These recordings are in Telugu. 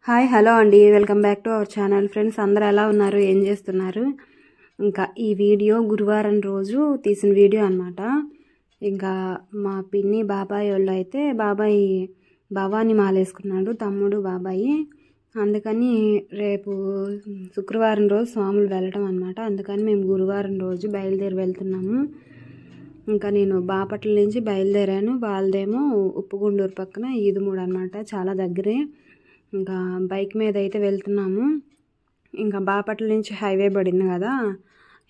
హాయ్ హలో అండి, welcome back to our channel. Friends అందరూ ఎలా ఉన్నారు, ఏం చేస్తున్నారు? ఇంకా ఈ వీడియో గురువారం రోజు తీసిన వీడియో అన్నమాట. ఇంకా మా పిన్ని బాబాయ్ వాళ్ళు అయితే బాబాయ్ భవాని మాలేసుకున్నాడు, తమ్ముడు బాబాయి. అందుకని రేపు శుక్రవారం రోజు స్వాములు వెళ్ళటం అన్నమాట. అందుకని మేము గురువారం రోజు బయలుదేరి వెళ్తున్నాము. ఇంకా నేను బాపట్ల నుంచి బయలుదేరాను. వాళ్ళదేమో ఉప్పుగుండూరు పక్కన ఈదుమూడు అన్నమాట, చాలా దగ్గరే. ఇంకా బైక్ మీద అయితే వెళ్తున్నాము. ఇంకా బాపట్ల నుంచి హైవే పడింది కదా,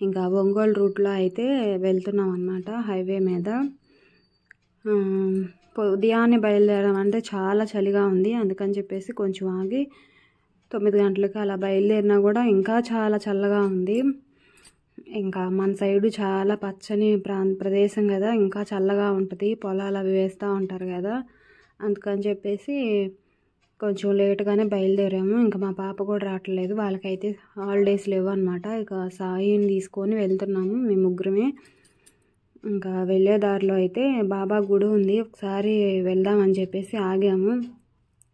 ఇంకా ఒంగోలు రూట్లో అయితే వెళ్తున్నాం అన్నమాట హైవే మీద. ఉదయాన్నే బయలుదేరాం, అంటే చాలా చలిగా ఉంది. అందుకని చెప్పేసి కొంచెం ఆగి 9 గంటలకు అలా బయలుదేరినా కూడా ఇంకా చాలా చల్లగా ఉంది. ఇంకా మన సైడు చాలా పచ్చని ప్రదేశం కదా, ఇంకా చల్లగా ఉంటుంది. పొలాలు అవి వేస్తూ ఉంటారు కదా, అందుకని చెప్పేసి కొంచెం లేట్గానే బయలుదేరాము. ఇంకా మా పాప కూడా రావట్లేదు, వాళ్ళకైతే హాలిడేస్ లేవు అనమాట. ఇక సాయిని తీసుకొని వెళ్తున్నాము మేము ముగ్గురమే. ఇంకా వెళ్ళే దారిలో అయితే బాబా గుడి ఉంది, ఒకసారి వెళ్దామని చెప్పేసి ఆగాము.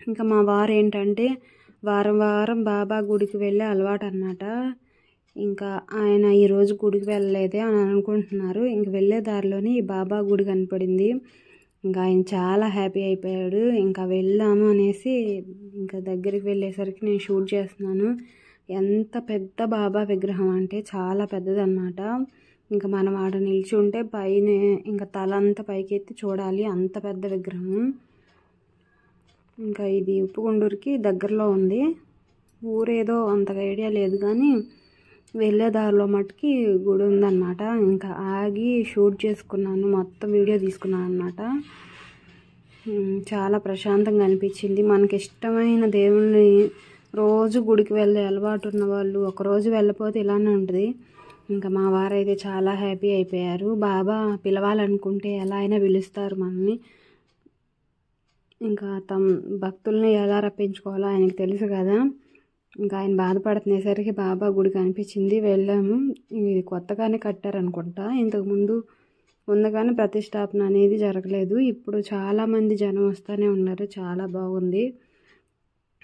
ఇంకా మా వారు ఏంటంటే వారం వారం బాబా గుడికి వెళ్ళే అలవాటు అనమాట. ఇంకా ఆయన ఈరోజు గుడికి వెళ్ళలేదే అని అనుకుంటున్నారు. ఇంక వెళ్ళే దారిలోనే ఈ బాబా గుడి కనపడింది. ఇంకా ఆయన చాలా హ్యాపీ అయిపోయాడు. ఇంకా వెళ్దాము అనేసి ఇంకా దగ్గరికి వెళ్ళేసరికి నేను షూట్ చేస్తున్నాను. ఎంత పెద్ద బాబా విగ్రహం అంటే చాలా పెద్దదన్నమాట. ఇంకా మనం ఆడ నిలిచి ఉంటే పైన ఇంకా తల అంతా పైకెత్తి చూడాలి, అంత పెద్ద విగ్రహం. ఇంకా ఇది ఉప్పుగుండూరుకి దగ్గరలో ఉంది. ఊరేదో అంతగా ఐడియా లేదు, కానీ వెళ్ళే దారిలో మట్టుకి గుడి ఉందన్నమాట. ఇంకా ఆగి షూట్ చేసుకున్నాను, మొత్తం వీడియో తీసుకున్నాను అన్నమాట. చాలా ప్రశాంతంగా అనిపించింది. మనకి ఇష్టమైన దేవుళ్ళని రోజు గుడికి వెళ్ళే అలవాటు ఉన్న వాళ్ళు ఒకరోజు వెళ్ళకపోతే ఇలానే ఉంటుంది. ఇంకా మా వారైతే చాలా హ్యాపీ అయిపోయారు. బాబా పిలవాలనుకుంటే ఎలా అయినా పిలుస్తారు మనల్ని. ఇంకా భక్తుల్ని ఎలా రప్పించుకోవాలో ఆయనకు తెలుసు కదా. ఇంకా ఆయన బాధపడుతునేసరికి బాబా గుడి కనిపించింది, వెళ్ళాము. ఇది కొత్తగానే కట్టారనుకుంటా, ఇంతకుముందు ఉంది కానీ ప్రతిష్టాపన అనేది జరగలేదు. ఇప్పుడు చాలామంది జనం వస్తూనే ఉన్నారు, చాలా బాగుంది.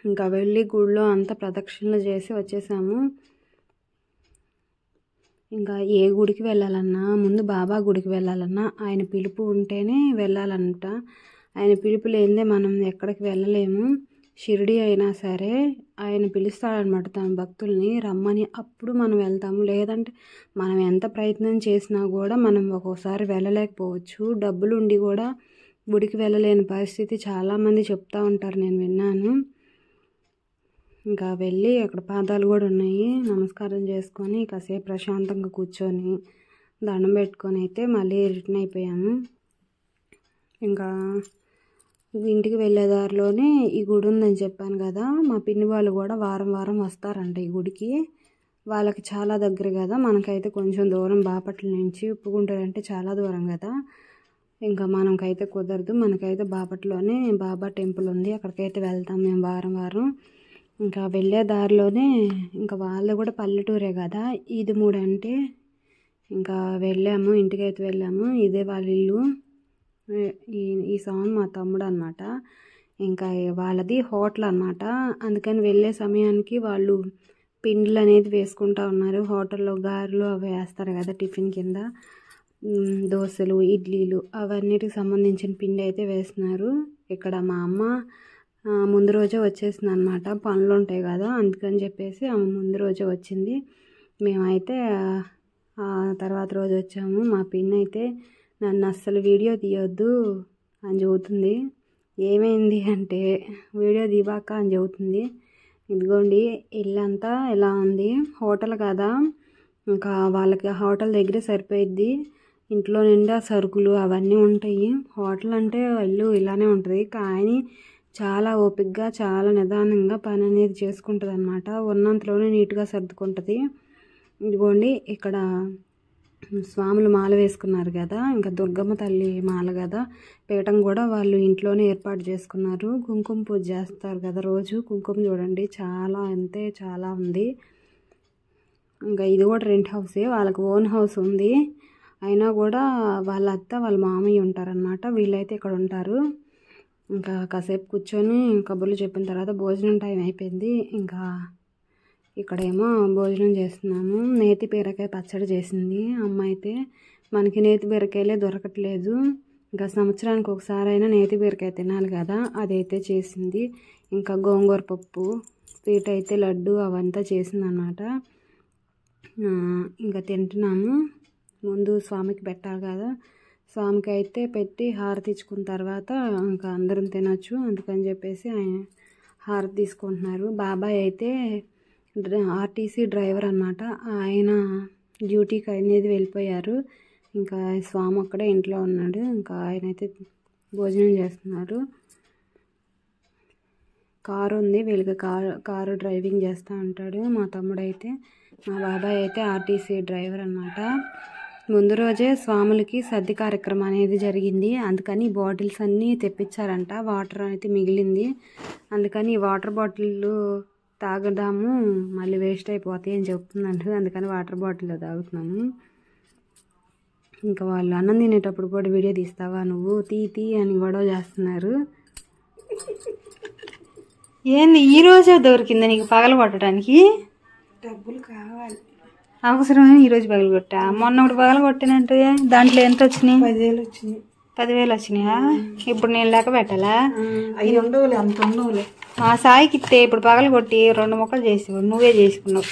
ఇంకా వెళ్ళి గుడిలో అంతా ప్రదక్షిణలు చేసి వచ్చేసాము. ఇంకా ఏ గుడికి వెళ్ళాలన్నా ముందు బాబా గుడికి వెళ్ళాలన్నా ఆయన పిలుపు ఉంటేనే వెళ్ళాలంట. ఆయన పిలుపు లేనిదే మనం ఎక్కడికి వెళ్ళలేము. షిరిడి అయినా సరే ఆయన పిలుస్తాడనమాట తన భక్తుల్ని రమ్మని, అప్పుడు మనం వెళ్తాము. లేదంటే మనం ఎంత ప్రయత్నం చేసినా కూడా మనం ఒక్కోసారి వెళ్ళలేకపోవచ్చు. డబ్బులు ఉండి కూడా గుడికి వెళ్ళలేని పరిస్థితి చాలామంది చెప్తూ ఉంటారు, నేను విన్నాను. ఇంకా వెళ్ళి అక్కడ పాదాలు కూడా ఉన్నాయి, నమస్కారం చేసుకొని కాసేపు ప్రశాంతంగా కూర్చొని దండం పెట్టుకొని అయితే మళ్ళీ రిటర్న్ అయిపోయాము. ఇంకా ఇంటికి వెళ్ళే దారిలోనే ఈ గుడి ఉందని చెప్పాను కదా, మా పిన్ని వాళ్ళు కూడా వారం వారం వస్తారంట ఈ గుడికి. వాళ్ళకి చాలా దగ్గర కదా, మనకైతే కొంచెం దూరం. బాపట్ల నుంచి ఉప్పుగుంటూరు అంటే చాలా దూరం కదా, ఇంకా మనకైతే కుదరదు. మనకైతే బాపట్లోనే బాబా టెంపుల్ ఉంది, అక్కడికైతే వెళ్తాం మేము వారం వారం. ఇంకా వెళ్ళే దారిలోనే ఇంకా వాళ్ళు కూడా పల్లెటూరే కదా, ఈదుమూడు అంటే ఇంకా వెళ్ళాము, ఇంటికైతే వెళ్ళాము. ఇదే వాళ్ళ ఇల్లు. ఈ సాంగ్ మా తమ్ముడు అనమాట. ఇంకా వాళ్ళది హోటల్ అనమాట. అందుకని వెళ్ళే సమయానికి వాళ్ళు పిండిలు అనేది వేసుకుంటూ ఉన్నారు. హోటల్లో గారెలు అవి వేస్తారు కదా టిఫిన్ కింద, దోశలు ఇడ్లీలు అవన్నిటికి సంబంధించిన పిండి అయితే వేస్తున్నారు. ఇక్కడ మా అమ్మ ముందు రోజే వచ్చేసింది అనమాట, పనులు ఉంటాయి కదా, అందుకని చెప్పేసి ఆమె ముందు రోజే వచ్చింది. మేమైతే తర్వాత రోజు వచ్చాము. మా పిన్ అయితే నన్ను అస్సలు వీడియో తీయొద్దు అని చెబుతుంది. ఏమైంది అంటే వీడియో తీవాక అని చెబుతుంది. ఇదిగోండి ఇల్లంతా ఇలా ఉంది, హోటల్ కదా, ఇంకా వాళ్ళకి హోటల్ దగ్గరే సరిపోయిద్ది. ఇంట్లో నిండా సరుకులు అవన్నీ ఉంటాయి. హోటల్ అంటే ఇల్లు ఇలానే ఉంటుంది, కానీ చాలా ఓపికగా చాలా నిదానంగా పని అనేది చేసుకుంటుంది అనమాట. ఉన్నంతలోనే నీట్గా సర్దుకుంటుంది. ఇదిగోండి ఇక్కడ స్వాములు మాల వేసుకున్నారు కదా, ఇంకా దుర్గమ్మ తల్లి మాల కదా, పీఠం కూడా వాళ్ళు ఇంట్లోనే ఏర్పాటు చేసుకున్నారు. కుంకుమ పూజ చేస్తారు కదా రోజు, కుంకుమ చూడండి చాలా అంతే చాలా ఉంది. ఇంకా ఇది కూడా రెంట్ హౌసే, వాళ్ళకి ఓన్ హౌస్ ఉంది. అయినా కూడా వాళ్ళ అత్త వాళ్ళ మామయ్య ఉంటారనమాట, వీళ్ళైతే ఇక్కడ ఉంటారు. ఇంకా కాసేపు కూర్చొని కబుర్లు చెప్పిన తర్వాత భోజనం టైం అయిపోయింది. ఇంకా ఇక్కడేమో భోజనం చేస్తున్నాము. నేతి బీరకాయ పచ్చడి చేసింది అమ్మ. అయితే మనకి నేతి బీరకాయలే దొరకట్లేదు. ఇంకా సంవత్సరానికి ఒకసారి అయినా నేతి బీరకాయ తినాలి కదా, అదైతే చేసింది. ఇంకా గోంగూర పప్పు, స్వీట్ అయితే లడ్డు అవంతా చేసిందన్నమాట. ఇంకా తింటున్నాము. ముందు స్వామికి పెట్టాలి కదా, స్వామికి అయితే పెట్టి హారతి ఇచ్చుకున్న తర్వాత ఇంకా అందరం తినొచ్చు. అందుకని చెప్పేసి ఆయన హారతి తీసుకుంటున్నారు. బాబాయ్ అయితే ఆర్టీసీ డ్రైవర్ అన్నమాట. ఆయన డ్యూటీకి అనేది వెళ్ళిపోయారు. ఇంకా స్వామి అక్కడే ఇంట్లో ఉన్నాడు. ఇంకా ఆయన అయితే భోజనం చేస్తున్నారు. కారు ఉంది వీళ్ళకి, కారు డ్రైవింగ్ చేస్తూ ఉంటాడు మా తమ్ముడు. అయితే మా బాబాయ్ అయితే ఆర్టీసీ డ్రైవర్ అన్నమాట. ముందు రోజే స్వాములకి సద్ది కార్యక్రమం అనేది జరిగింది. అందుకని బాటిల్స్ అన్నీ తెప్పించారంట. వాటర్ అయితే మిగిలింది. అందుకని వాటర్ బాటిల్ తాగదాము, మళ్ళీ వేస్ట్ అయిపోతాయి అని చెప్తుందంట. అందుకని వాటర్ బాటిల్లో తాగుతున్నాము. ఇంకా వాళ్ళు అన్నం తినేటప్పుడు కూడా వీడియో తీస్తావా నువ్వు, తీ అని గొడవ చేస్తున్నారు. ఏంది ఈరోజే దొరికిందా నీకు పగల కొట్టడానికి? డబ్బులు కావాలి, అవసరమే. ఈరోజు పగలు కొట్టా, మొన్న ఒకటి పగల కొట్టానంటే దాంట్లో ఎంత వచ్చినాయి? 10,000 వచ్చినాయి. 10,000 వచ్చినాయా? ఇప్పుడు నేను లెక్క పెట్టాలా? అవి ఉండవులే, అంత ఉండవులే. మా సాయికి ఇస్తే ఇప్పుడు పగలు కొట్టి 2 ముక్కలు చేసి నువ్వే చేసుకున్నావు.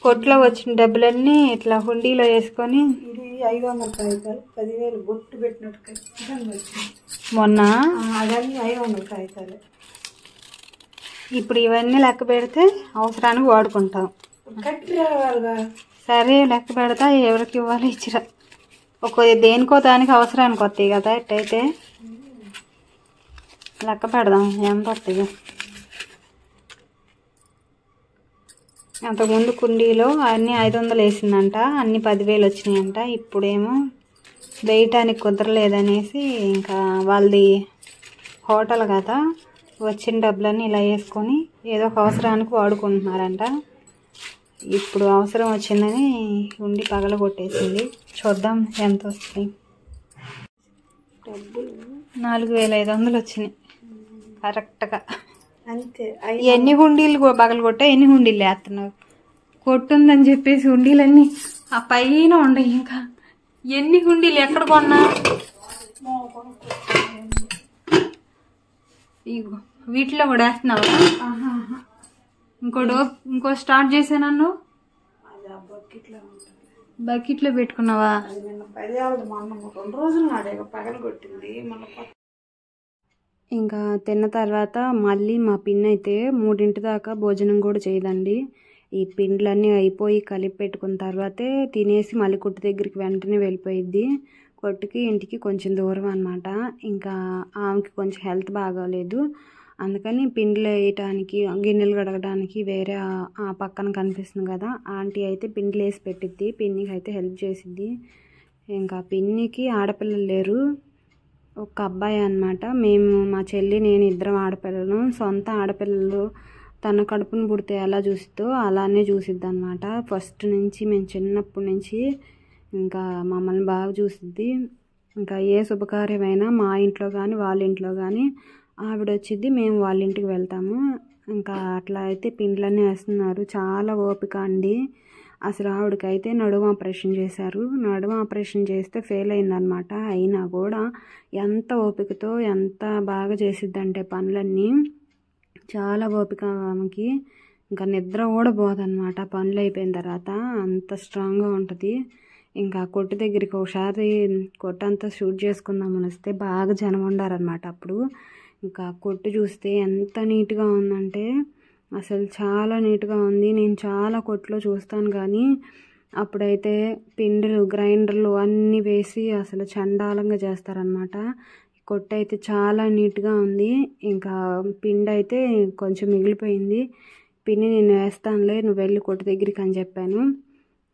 కొట్లో వచ్చిన డబ్బులన్నీ ఇట్లా హుండీలో వేసుకొని. ఇది 500 కాగితాలు, 10,000 బొట్టు పెట్టినట్టు ఖచ్చితంగా వచ్చింది మొన్న. అవన్నీ 500 కాగితాలు. ఇప్పుడు ఇవన్నీ లెక్క పెడితే అవసరానికి వాడుకుంటాం. కట్టి రావాలిగా. సరే లెక్క పెడతా, ఎవరికి ఇవ్వాలి ఇచ్చిరా. దేనికో దానికి అవసరానికి వస్తాయి కదా. ఎట్టయితే లెక్క పెడదాం ఎంత వస్తాయి. అంతకుముందు కుండీలో అన్నీ 500 వేసిందంట, అన్నీ 10,000 వచ్చినాయంట. ఇప్పుడేమో వేయటానికి కుదరలేదనేసి ఇంకా వాళ్ళది హోటల్ కదా, వచ్చిన డబ్బులన్నీ ఇలా వేసుకొని ఏదో ఒక అవసరానికి వాడుకుంటున్నారంట. ఇప్పుడు అవసరం వచ్చిందని ఉండి పగల కొట్టేసింది. చూద్దాం ఎంత వస్తాయి. డబ్బులు 4,500 వచ్చినాయి కరెక్ట్గా. అంతే. ఎన్ని హుండీలు పగలు కొట్టా, ఎన్ని హుండీలు వేస్తున్నావు? కొట్టుందని చెప్పేసి హుండీలన్నీ ఆ పైన ఉండవు. ఇంకా ఎన్ని హుండీలు ఎక్కడ కొన్నా? ఇగో వీటిలో కూడా వేస్తున్నావా? ఇంకో స్టార్ట్ చేసాను. బకెట్లో పెట్టుకున్నావా? నిన్న 10,000 మొన్న 2 రోజులు నాడే పగల కొట్టింది. ఇంకా తిన్న తర్వాత మళ్ళీ మా పిన్ని అయితే 3 దాకా భోజనం కూడా చేయదండి. ఈ పిండ్లన్నీ అయిపోయి కలిపి పెట్టుకున్న తర్వాతే తినేసి మళ్ళీ కొట్టు దగ్గరికి వెంటనే వెళ్ళిపోయిద్ది. కొట్టుకి ఇంటికి కొంచెం దూరం అన్నమాట. ఇంకా ఆమెకి కొంచెం హెల్త్ బాగాలేదు. అందుకని పిండిలు వేయటానికి, గిన్నెలు కడగడానికి వేరే ఆ పక్కన కనిపిస్తుంది కదా ఆంటీ అయితే పిండిలు వేసి పెట్టిద్ది. పిన్నికి అయితే హెల్ప్ చేసిద్ది. ఇంకా పిన్నికి ఆడపిల్లలు లేరు, ఒక అబ్బాయి అన్నమాట. మేము మా చెల్లి నేను ఇద్దరం ఆడపిల్లలు. సొంత ఆడపిల్లలు తన కడుపును పుడితే ఎలా చూసిద్దో అలానే చూసిద్ది అన్నమాట. ఫస్ట్ నుంచి మేము చిన్నప్పటి నుంచి ఇంకా మమ్మల్ని బాగా చూసిద్ది. ఇంకా ఏ శుభకార్యమైనా మా ఇంట్లో కానీ వాళ్ళ ఇంట్లో కానీ ఆవిడ వచ్చిద్ది, మేము వాళ్ళ ఇంటికి వెళ్తాము. ఇంకా అట్లా అయితే పిండ్లన్నీ వేస్తున్నారు. చాలా ఓపిక అండి అసలు. ఆవిడకైతే నడుము ఆపరేషన్ చేశారు. నడుము ఆపరేషన్ చేస్తే ఫెయిల్ అయిందనమాట. అయినా కూడా ఎంత ఓపికతో ఎంత బాగా చేసిద్దంటే పనులన్నీ, చాలా ఓపిక ఆమెకి. ఇంకా నిద్ర కూడా పోదన్నమాట పనులు అయిపోయిన తర్వాత, అంత స్ట్రాంగ్గా ఉంటుంది. ఇంకా కొట్టు దగ్గరికి ఒకసారి కొట్టంతా షూట్ చేసుకుందామని వస్తే బాగా జనం ఉండారనమాట. అప్పుడు ఇంకా కొట్టు చూస్తే ఎంత నీట్గా ఉందంటే అసలు చాలా నీట్గా ఉంది. నేను చాలా కొట్లో చూస్తాను కానీ అప్పుడైతే పిండిలు గ్రైండర్లు అన్నీ వేసి అసలు చండాలంగా చేస్తారనమాట. కొట్టు అయితే చాలా నీట్గా ఉంది. ఇంకా పిండి అయితే కొంచెం మిగిలిపోయింది. పిన్ని నేను వేస్తానులే, నువ్వు వెళ్ళి కొట్టు దగ్గరికి అని చెప్పాను.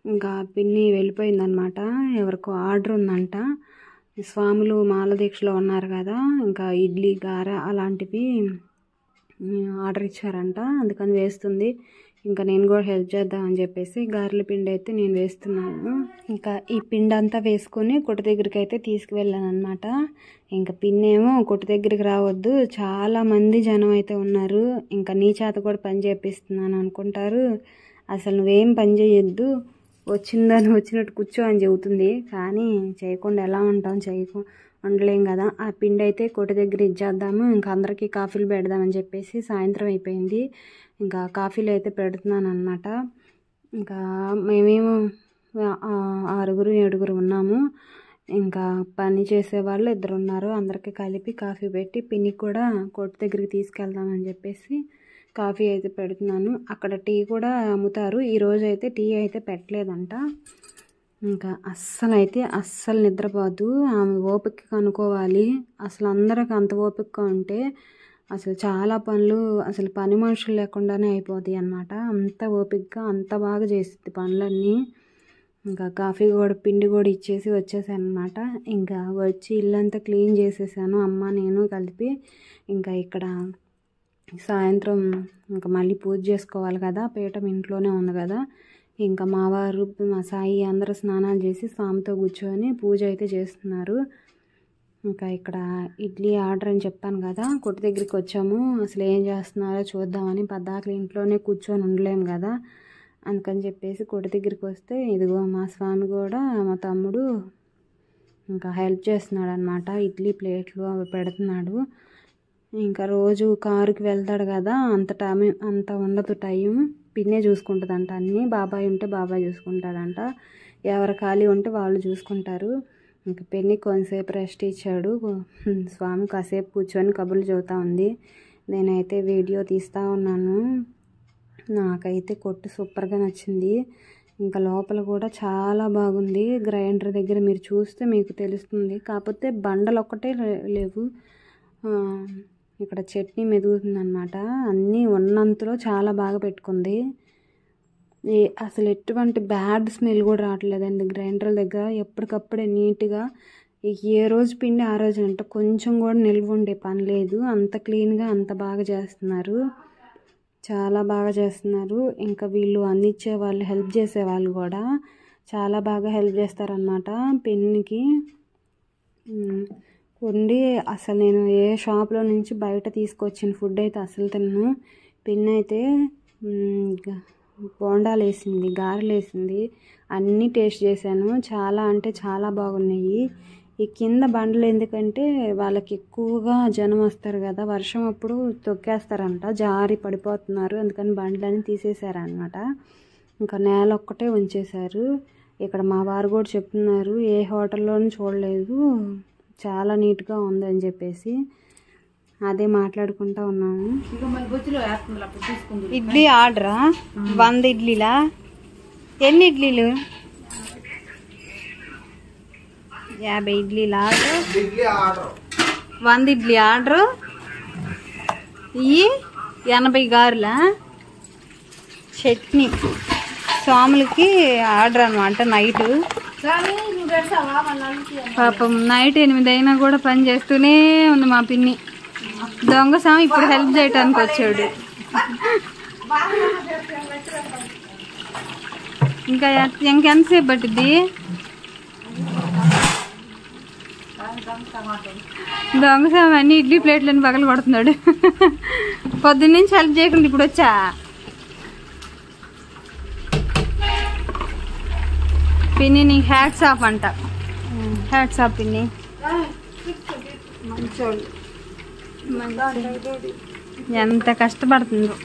ఇంకా పిన్ని వెళ్ళిపోయిందనమాట. ఎవరికో ఆర్డర్ ఉందంట. స్వాములు మాల దీక్షలో ఉన్నారు కదా, ఇంకా ఇడ్లీ గారె అలాంటివి ఆర్డర్ ఇచ్చారంట. అందుకని వేస్తుంది. ఇంకా నేను కూడా హెల్ప్ చేద్దామని చెప్పేసి గారెల పిండి అయితే నేను వేస్తున్నాను. ఇంకా ఈ పిండి అంతా వేసుకొని కొట్టు దగ్గరికి అయితే తీసుకువెళ్ళాను అనమాట. ఇంకా పిన్నేమో కొట్టు దగ్గరికి రావద్దు, చాలామంది జనం అయితే ఉన్నారు, ఇంకా నీ చేత కూడా పని చేపిస్తున్నాను అనుకుంటారు, అసలు నువ్వేం పని చేయొద్దు, వచ్చిందని వచ్చినట్టు కూర్చో అని చెబుతుంది. కానీ చేయకుండా ఎలా ఉంటాం, ఉండలేం కదా. ఆ పిండి అయితే కొట్టు దగ్గర ఇచ్చేద్దాము, ఇంకా అందరికీ కాఫీలు పెడదామని చెప్పేసి సాయంత్రం అయిపోయింది. ఇంకా కాఫీలు అయితే పెడుతున్నాను అనమాట. ఇంకా మేమేమో 6, 7 ఉన్నాము. ఇంకా పని చేసే వాళ్ళు 2 ఉన్నారు. అందరికీ కలిపి కాఫీ పెట్టి పిన్నికి కూడా కొట్టు దగ్గరికి తీసుకెళ్దామని చెప్పేసి కాఫీ అయితే పెడుతున్నాను. అక్కడ టీ కూడా అమ్ముతారు. ఈరోజు అయితే టీ అయితే పెట్టలేదంట. ఇంకా అస్సలు నిద్రపోదు. ఆమె ఓపిక కనుక్కోవాలి. అసలు అందరికి అంత ఓపికగా ఉంటే అసలు చాలా పనులు అసలు పని మనుషులు లేకుండానే అయిపోతాయి అన్నమాట. అంత ఓపికగా అంత బాగా చేస్తుంది పనులన్నీ. ఇంకా కాఫీ కూడా పిండి కూడా ఇచ్చేసి వచ్చేసాను అనమాట. ఇంకా వచ్చి ఇల్లంతా క్లీన్ చేసేసాను, అమ్మ నేను కలిపి. ఇంకా ఇక్కడ సాయంత్రం ఇంకా మళ్ళీ పూజ చేసుకోవాలి కదా, పీఠం ఇంట్లోనే ఉంది కదా. ఇంకా మా వారు మా సాయి అందరూ స్నానాలు చేసి స్వామితో కూర్చొని పూజ అయితే చేస్తున్నారు. ఇంకా ఇక్కడ ఇడ్లీ ఆర్డర్ అని చెప్పాను కదా, కొట్టు దగ్గరికి వచ్చాము. అసలు ఏం చేస్తున్నారో చూద్దామని, పద్దాకలు ఇంట్లోనే కూర్చొని ఉండలేము కదా, అందుకని చెప్పేసి కొట్టు దగ్గరికి వస్తే ఇదిగో మా స్వామి కూడా మా తమ్ముడు ఇంకా హెల్ప్ చేస్తున్నాడు అనమాట. ఇడ్లీ ప్లేట్లు అవి పెడుతున్నాడు. ఇంకా రోజు కారుకి వెళ్తాడు కదా, అంత ఉండదు టైం. పిన్నే చూసుకుంటుందంట అన్నీ. బాబాయ్ ఉంటే బాబాయ్ చూసుకుంటాడంట, ఎవరు ఖాళీ ఉంటే వాళ్ళు చూసుకుంటారు. ఇంకా పిన్ని కొంతసేపు రెస్ట్ ఇచ్చాడు. స్వామి కాసేపు కూర్చొని కబుర్లు చెబుతూ ఉంది. నేనైతే వీడియో తీస్తూ ఉన్నాను. నాకైతే కొట్టు సూపర్గా నచ్చింది. ఇంకా లోపల కూడా చాలా బాగుంది. గ్రైండర్ దగ్గర మీరు చూస్తే మీకు తెలుస్తుంది. కాకపోతే బండలు ఒక్కటే లేవు. ఇక్కడ చట్నీ మెదుగుతుంది అనమాట. అన్నీ ఉన్నంతలో చాలా బాగా పెట్టుకుంది. అసలు ఎటువంటి బ్యాడ్ స్మెల్ కూడా రావట్లేదండి గ్రైండర్ దగ్గర. ఎప్పటికప్పుడే నీట్గా ఏ రోజు పిండి ఆ రోజు అంట, కొంచెం కూడా నిల్వ ఉండే పని లేదు. అంత క్లీన్గా అంత బాగా చేస్తున్నారు, చాలా బాగా చేస్తున్నారు. ఇంకా వీళ్ళు అందించే వాళ్ళు, హెల్ప్ చేసే వాళ్ళు కూడా చాలా బాగా హెల్ప్ చేస్తారనమాట పిన్నికి. ఉండి అసలు నేను ఏ షాప్లో నుంచి బయట తీసుకొచ్చిన ఫుడ్ అయితే అసలు తిన్నాను. పిన్ అయితే బోండాలు వేసింది, గారెలు వేసింది, అన్నీ టేస్ట్ చేశాను. చాలా అంటే చాలా బాగున్నాయి. ఈ కింద బండ్లు ఎందుకంటే వాళ్ళకి ఎక్కువగా జనం వస్తారు కదా, వర్షం అప్పుడు తొక్కేస్తారంట, జారి పడిపోతున్నారు, అందుకని బండ్లన్నీ తీసేశారనమాట. ఇంకా నేల ఒక్కటే ఉంచేశారు. ఇక్కడ మా వారు కూడా చెప్తున్నారు, ఏ హోటల్లోనూ చూడలేదు, చాలా నీట్గా ఉందని చెప్పేసి. అదే మాట్లాడుకుంటా ఉన్నాము. ఇడ్లీ ఆర్డరా? 100 ఇడ్లీలా? ఎన్ని ఇడ్లీలు? 50 ఇడ్లీలు ఆర్డర్. 100 ఇడ్లీ ఆర్డరు. ఇవి 80 గారెలా? చట్నీ స్వాములకి ఆర్డర్ అనమాట. నైట్ పాపం నైట్ 8 అయినా కూడా పని చేస్తూనే ఉంది మా పిన్ని. దొంగ స్వామి ఇప్పుడు హెల్ప్ చేయటానికి వచ్చాడు. ఇంకెంతసేపు పట్టిద్ది? దొంగ స్వామి అన్ని ఇడ్లీ ప్లేట్లను పగలు కొడుతున్నాడు. పొద్దున్నుంచి హెల్ప్ చేయకుండా ఇప్పుడు వచ్చా. పిన్ని నీకు హ్యాట్స్ ఆఫ్ అంట. హ్యాట్స్ ఆఫ్ పిన్ని, మంచోళ్ళు. ఎంత కష్టపడుతుందో.